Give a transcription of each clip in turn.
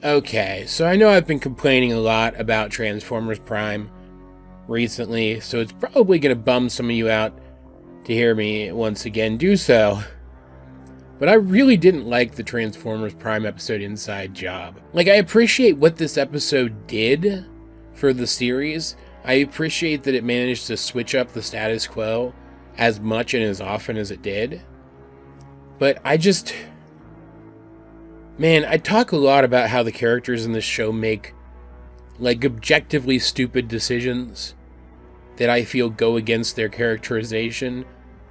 Okay, so I know I've been complaining a lot about Transformers Prime recently, so it's probably going to bum some of you out to hear me once again do so. But I really didn't like the Transformers Prime episode Inside Job. Like, I appreciate what this episode did for the series. I appreciate that it managed to switch up the status quo as much and as often as it did. But I just... Man, I talk a lot about how the characters in this show make, like, objectively stupid decisions that I feel go against their characterization.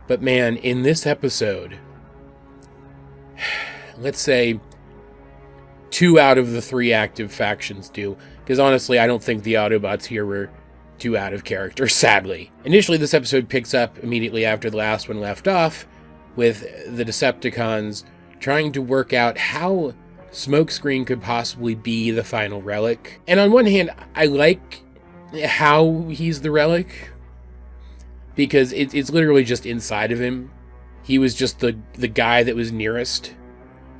But man, in this episode, let's say 2 out of the 3 active factions do. Because honestly, I don't think the Autobots here were too out of character, sadly. Initially, this episode picks up immediately after the last one left off, with the Decepticons trying to work out how Smokescreen could possibly be the final relic. And on one hand, I like how he's the relic, because it's literally just inside of him. He was just the guy that was nearest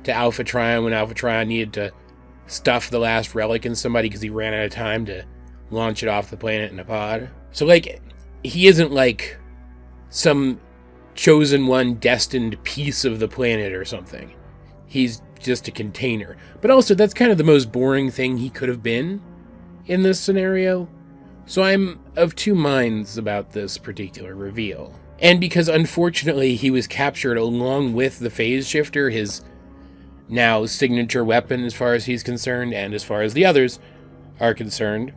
to Alpha Trion when Alpha Trion needed to stuff the last relic in somebody because he ran out of time to launch it off the planet in a pod. So, like, he isn't like some chosen one destined piece of the planet or something. He's just a container. But also, that's kind of the most boring thing he could have been in this scenario. So I'm of 2 minds about this particular reveal. And because unfortunately he was captured along with the phase shifter, his now signature weapon as far as he's concerned, and as far as the others are concerned,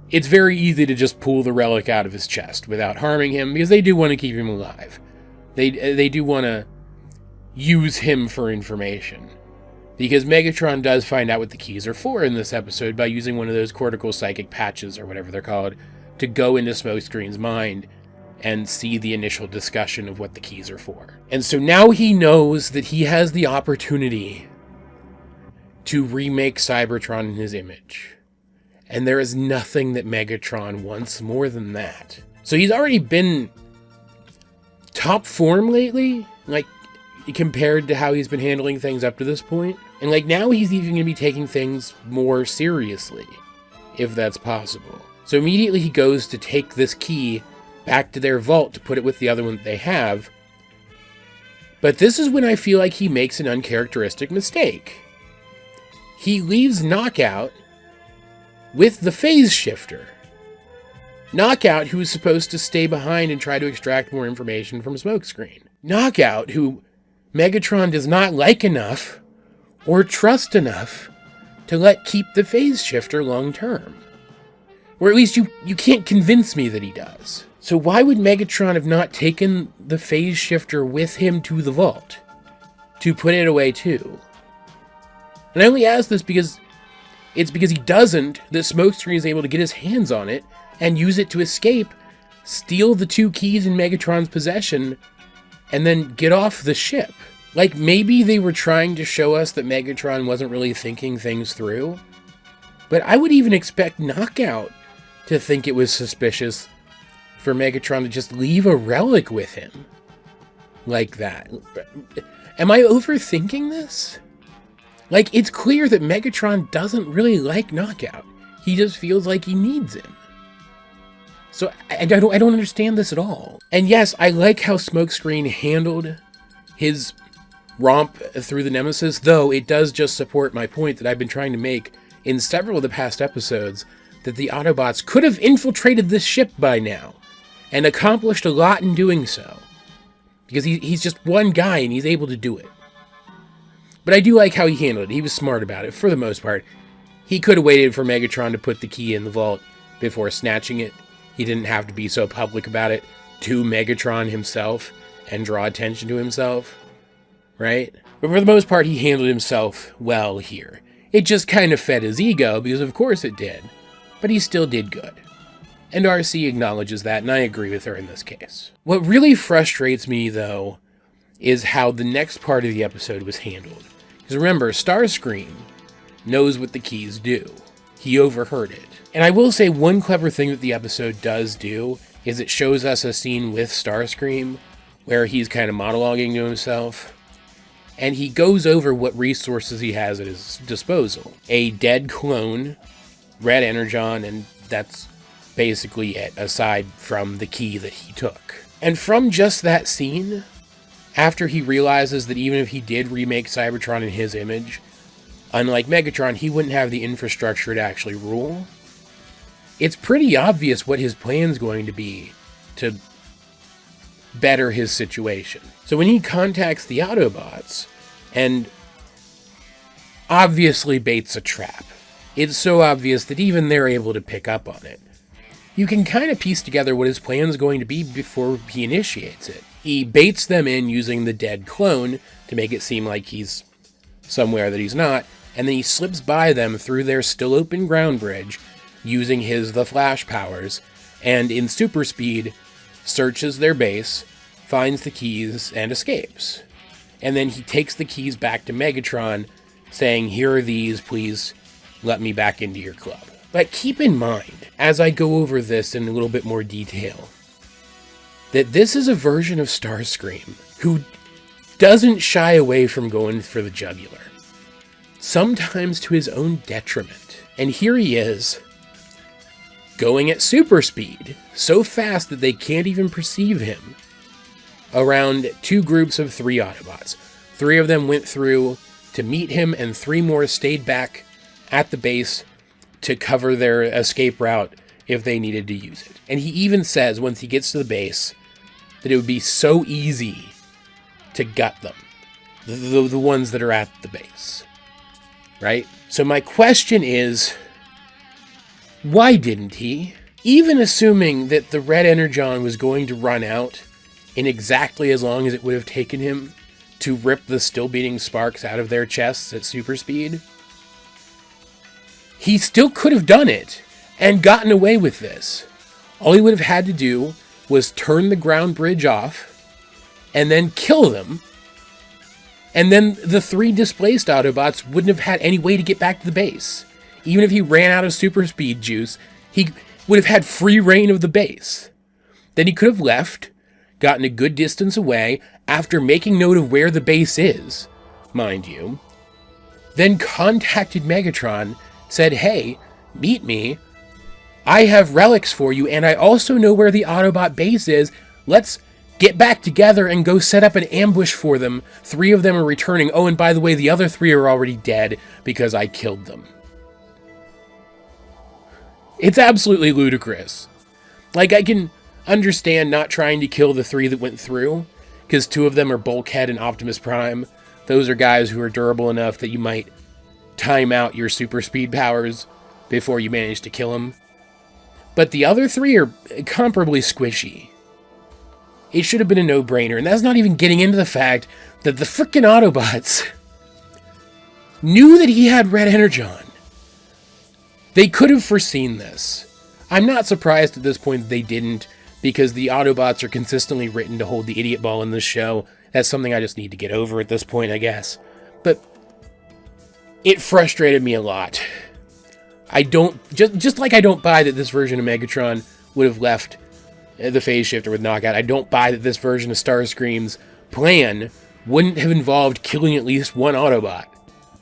it's very easy to just pull the relic out of his chest without harming him, because they do want to keep him alive. They do want to use him for information. Because Megatron does find out what the keys are for in this episode by using one of those cortical psychic patches, or whatever they're called, to go into Smokescreen's mind and see the initial discussion of what the keys are for. And so now he knows that he has the opportunity to remake Cybertron in his image. And there is nothing that Megatron wants more than that. So he's already been top form lately, like, compared to how he's been handling things up to this point. And, like, now he's even going to be taking things more seriously, if that's possible. So immediately he goes to take this key back to their vault to put it with the other one that they have. But this is when I feel like he makes an uncharacteristic mistake. He leaves Knockout with the phase shifter. Knockout, who is supposed to stay behind and try to extract more information from Smokescreen. Knockout, who Megatron does not like enough or trust enough to let keep the phase shifter long term. Or at least you can't convince me that he does. So why would Megatron have not taken the phase shifter with him to the vault to put it away too? And I only ask this because he doesn't, that Smokescreen is able to get his hands on it and use it to escape, steal the 2 keys in Megatron's possession, and then get off the ship. Like, maybe they were trying to show us that Megatron wasn't really thinking things through, but I would even expect Knockout to think it was suspicious for Megatron to just leave a relic with him like that. Am I overthinking this? Like, it's clear that Megatron doesn't really like Knockout. He just feels like he needs him. So I don't understand this at all. And yes, I like how Smokescreen handled his romp through the Nemesis, though it does just support my point that I've been trying to make in several of the past episodes, that the Autobots could have infiltrated this ship by now and accomplished a lot in doing so. Because he's just one guy and he's able to do it. But I do like how he handled it. He was smart about it, for the most part. He could have waited for Megatron to put the key in the vault before snatching it. He didn't have to be so public about it to Megatron himself and draw attention to himself, right? But for the most part, he handled himself well here. It just kind of fed his ego, because of course it did. But he still did good. And RC acknowledges that, and I agree with her in this case. What really frustrates me, though, is how the next part of the episode was handled. Because remember, Starscream knows what the keys do. He overheard it. And I will say one clever thing that the episode does do is it shows us a scene with Starscream where he's kind of monologuing to himself. and he goes over what resources he has at his disposal. A dead clone, red energon, and that's basically it, aside from the key that he took. And from just that scene, after he realizes that even if he did remake Cybertron in his image, unlike Megatron, he wouldn't have the infrastructure to actually rule, it's pretty obvious what his plan's going to be to better his situation. So when he contacts the Autobots, and obviously baits a trap, it's so obvious that even they're able to pick up on it. You can kind of piece together what his plan's going to be before he initiates it. He baits them in using the dead clone to make it seem like he's somewhere that he's not, and then he slips by them through their still open ground bridge using his The Flash powers, and in super speed searches their base, finds the keys, and escapes. And then he takes the keys back to Megatron, saying, "Here are these, please let me back into your club." But keep in mind, as I go over this in a little bit more detail, that this is a version of Starscream who doesn't shy away from going for the jugular, sometimes to his own detriment. And here he is, going at super speed, so fast that they can't even perceive him, around two groups of 3 Autobots. 3 of them went through to meet him, and 3 more stayed back at the base to cover their escape route if they needed to use it. And he even says, once he gets to the base, that it would be so easy to gut them, the ones that are at the base, right? So my question is, why didn't he? Even assuming that the red energon was going to run out in exactly as long as it would have taken him to rip the still beating sparks out of their chests at super speed, he still could have done it and gotten away with this. All he would have had to do was turn the ground bridge off and then kill them. And then the 3 displaced Autobots wouldn't have had any way to get back to the base. Even if he ran out of super speed juice, he would have had free reign of the base. Then he could have left, gotten a good distance away after making note of where the base is, mind you, then contacted Megatron, said, "Hey, meet me. I have relics for you, and I also know where the Autobot base is. Let's get back together and go set up an ambush for them. 3 of them are returning. Oh, and by the way, the other 3 are already dead because I killed them." It's absolutely ludicrous. Like, I can understand not trying to kill the 3 that went through, because 2 of them are Bulkhead and Optimus Prime. Those are guys who are durable enough that you might time out your super speed powers before you manage to kill them. But the other 3 are comparably squishy. It should have been a no-brainer, and that's not even getting into the fact that the frickin' Autobots knew that he had red energon. They could have foreseen this. I'm not surprised at this point that they didn't, because the Autobots are consistently written to hold the idiot ball in this show. That's something I just need to get over at this point, I guess. But it frustrated me a lot. I don't, just like I don't buy that this version of Megatron would have left the phase shifter with Knockout, I don't buy that this version of Starscream's plan wouldn't have involved killing at least 1 Autobot.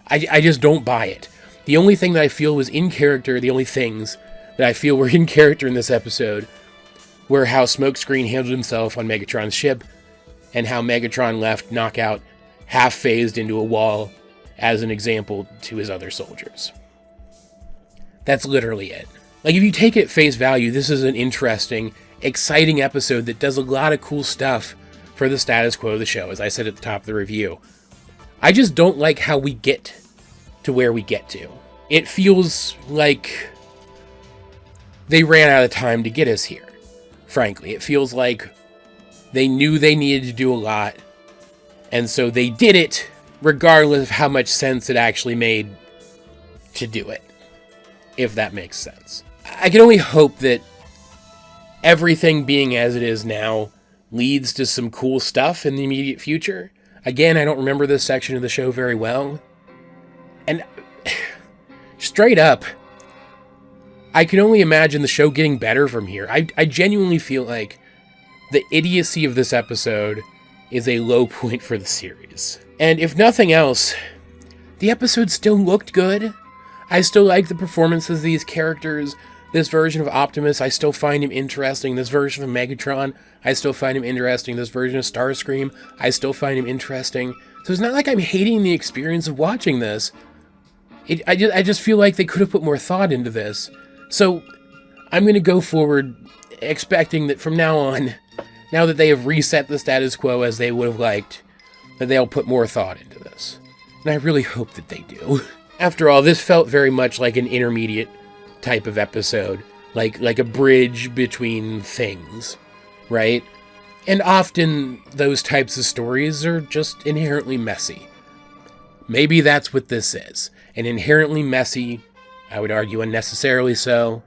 I just don't buy it. The only thing that I feel was in character, the only things that I feel were in character in this episode, were how Smokescreen handled himself on Megatron's ship, and how Megatron left Knockout half-phased into a wall as an example to his other soldiers. That's literally it. Like, if you take it at face value, this is an interesting, exciting episode that does a lot of cool stuff for the status quo of the show, as I said at the top of the review. I just don't like how we get to where we get to. It feels like they ran out of time to get us here. Frankly, it feels like they knew they needed to do a lot, and so they did it regardless of how much sense it actually made to do it, if that makes sense. I can only hope that everything being as it is now leads to some cool stuff in the immediate future. Again, I don't remember this section of the show very well. And straight up, I can only imagine the show getting better from here. I genuinely feel like the idiocy of this episode is a low point for the series. And if nothing else, the episode still looked good. I still like the performances of these characters. This version of Optimus, I still find him interesting. This version of Megatron, I still find him interesting. This version of Starscream, I still find him interesting. So it's not like I'm hating the experience of watching this. I just feel like they could have put more thought into this. So I'm going to go forward expecting that from now on, now that they have reset the status quo as they would have liked, that they'll put more thought into this. And I really hope that they do. After all, this felt very much like an intermediate type of episode, like a bridge between things, right? And often those types of stories are just inherently messy. Maybe that's what this is. An inherently messy, I would argue unnecessarily so,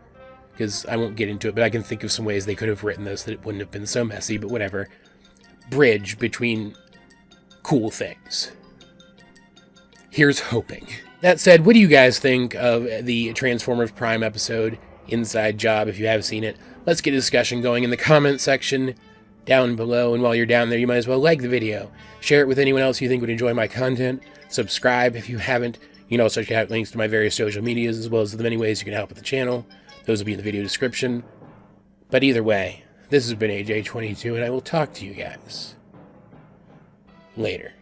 because I won't get into it, but I can think of some ways they could have written this that it wouldn't have been so messy, but whatever. Bridge between cool things. Here's hoping. That said, what do you guys think of the Transformers Prime episode, Inside Job, if you have seen it? Let's get a discussion going in the comment section down below, and while you're down there, you might as well like the video. Share it with anyone else you think would enjoy my content. Subscribe if you haven't. You can also check out links to my various social medias, as well as the many ways you can help with the channel. Those will be in the video description. But either way, this has been AJ22, and I will talk to you guys later.